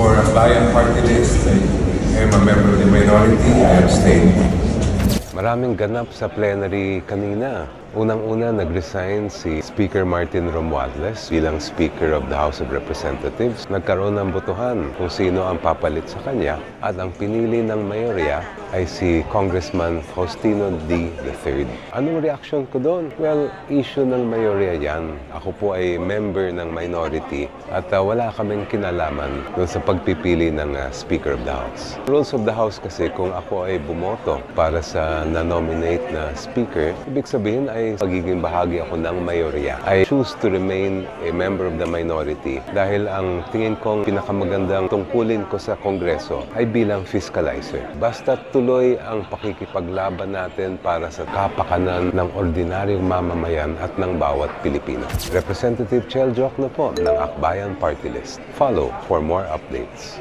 For a Bayan Party List, I am a member of the minority. I abstain. Maraming ganap sa plenary kanina. Unang-una, nag-resign si Speaker Martin Romualdez bilang Speaker of the House of Representatives. Nagkaroon ng botohan kung sino ang papalit sa kanya at ang pinili ng mayorya ay si Congressman Faustino D. III. Anong reaction ko doon? Well, issue ng mayorya yan. Ako po ay member ng minority at wala kaming kinalaman doon sa pagpipili ng Speaker of the House. Rules of the House kasi kung ako ay bumoto para sa na-nominate na Speaker, ibig sabihin ay pagiging bahagi ako ng mayorya. I choose to remain a member of the minority dahil ang tingin kong pinakamagandang tungkulin ko sa Kongreso ay bilang fiscalizer. Basta tuloy ang pakikipaglaban natin para sa kapakanan ng ordinaryong mamamayan at ng bawat Pilipino. Representative Chel Jokno po ng Akbayan Party List. Follow for more updates.